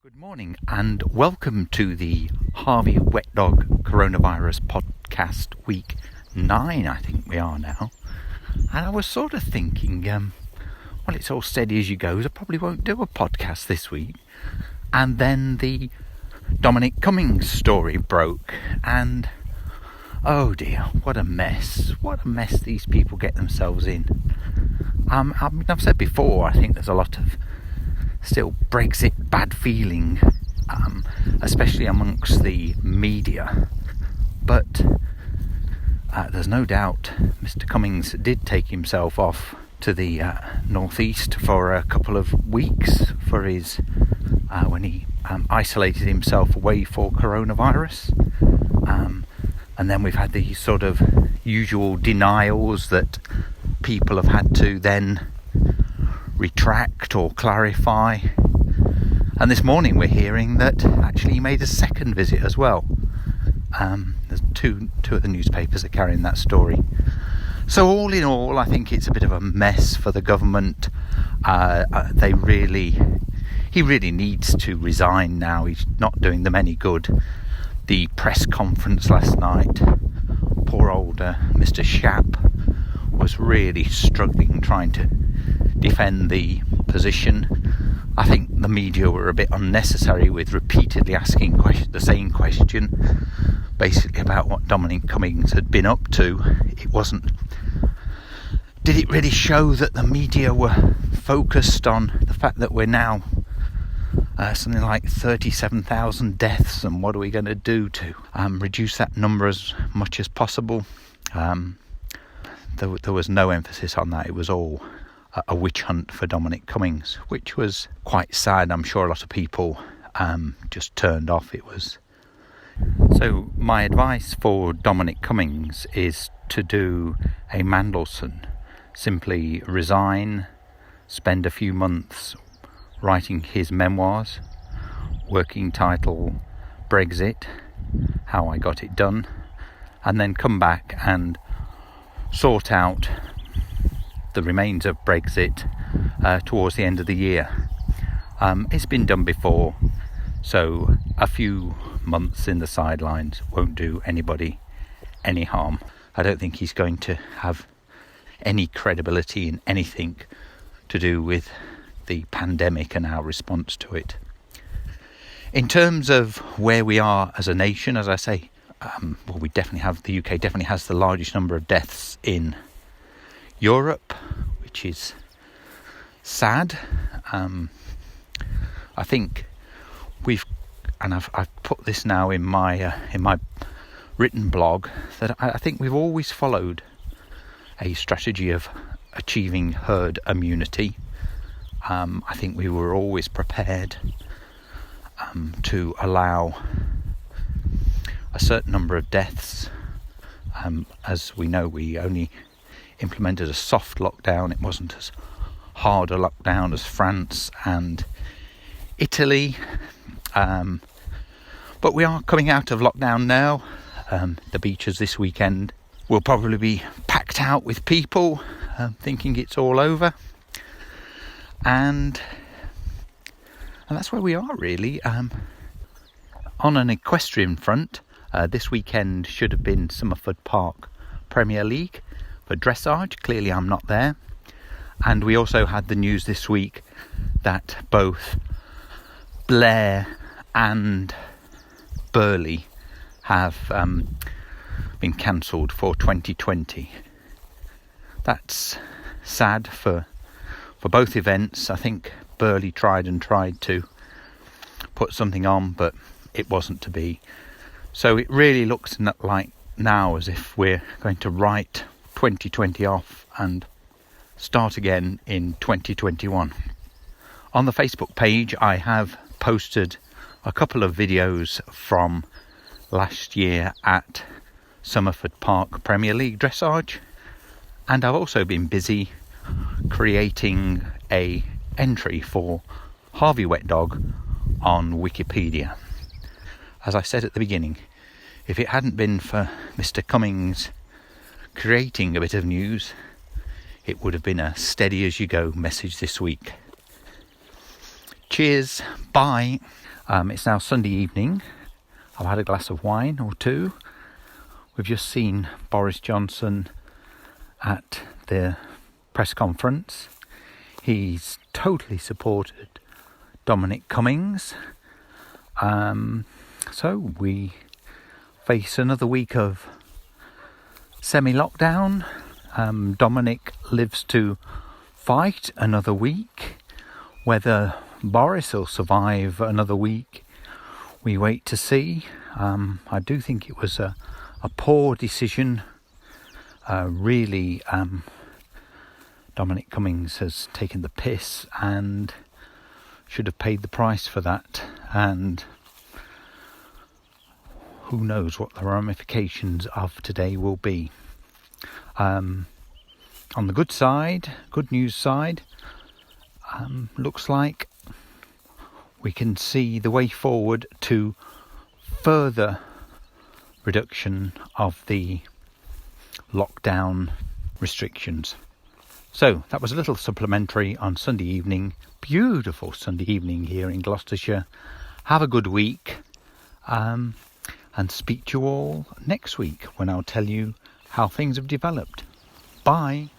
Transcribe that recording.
Good morning and welcome to the Harveywetdog Coronavirus Podcast Week 9, I think we are now. And I was sort of thinking, well, it's all steady as you go, so I probably won't do a podcast this week. And then the Dominic Cummings story broke, and oh dear, what a mess these people get themselves in. I've said before, I think there's a lot of still Brexit bad feeling, especially amongst the media, but there's no doubt Mr. Cummings did take himself off to the northeast for a couple of weeks for his when he isolated himself away for coronavirus, and then we've had these sort of usual denials that people have had to then retract or clarify, and this morning we're hearing that actually he made a second visit as well. There's two of the newspapers are carrying that story. So all in all, I think it's a bit of a mess for the government. He really needs to resign now. He's not doing them any good. The press conference last night, poor old Mr. Shapp was really struggling trying to defend the position. I think the media were a bit unnecessary with repeatedly asking the same question, basically about what Dominic Cummings had been up to. Did it really show that the media were focused on the fact that we're now something like 37,000 deaths, and what are we going to do to reduce that number as much as possible? There was no emphasis on that. It was all a witch hunt for Dominic Cummings, which was quite sad. I'm sure a lot of people just turned off. So my advice for Dominic Cummings is to do a Mandelson. Simply resign, spend a few months writing his memoirs, working title Brexit, How I Got It Done, and then come back and sort out the remains of Brexit towards the end of the year. It's been done before, so a few months in the sidelines won't do anybody any harm. I don't think he's going to have any credibility in anything to do with the pandemic and our response to it. In terms of where we are as a nation, as I say, the UK definitely has the largest number of deaths in Europe, which is sad. I think I've put this now in my written blog, that I think we've always followed a strategy of achieving herd immunity. I think we were always prepared to allow a certain number of deaths. As we know, we only implemented a soft lockdown. It wasn't as hard a lockdown as France and Italy. But we are coming out of lockdown now. The beaches this weekend will probably be packed out with people thinking it's all over. And that's where we are, really. On an equestrian front, this weekend should have been Somerford Park Premier League for dressage. Clearly I'm not there. And we also had the news this week that both Blair and Burley have been cancelled for 2020. That's sad for both events. I think Burley tried to put something on, but it wasn't to be. So it really looks like now as if we're going to write 2020 off and start again in 2021. On the Facebook page, I have posted a couple of videos from last year at Somerford Park Premier League dressage, and I've also been busy creating a entry for Harveywetdog on Wikipedia. As I said at the beginning, if it hadn't been for Mr. Cummings creating a bit of news, it would have been a steady as you go message this week. Cheers. Cheers. Bye. It's now Sunday evening. I've had a glass of wine or two. We've just seen Boris Johnson at the press conference. He's totally supported Dominic Cummings. So we face another week of semi-lockdown. Dominic lives to fight another week. Whether Boris will survive another week, we wait to see. I do think it was a poor decision. Really, Dominic Cummings has taken the piss and should have paid the price for that. And who knows what the ramifications of today will be. On the good news side, looks like we can see the way forward to further reduction of the lockdown restrictions. So that was a little supplementary on Sunday evening. Beautiful Sunday evening here in Gloucestershire. Have a good week. And speak to you all next week when I'll tell you how things have developed. Bye.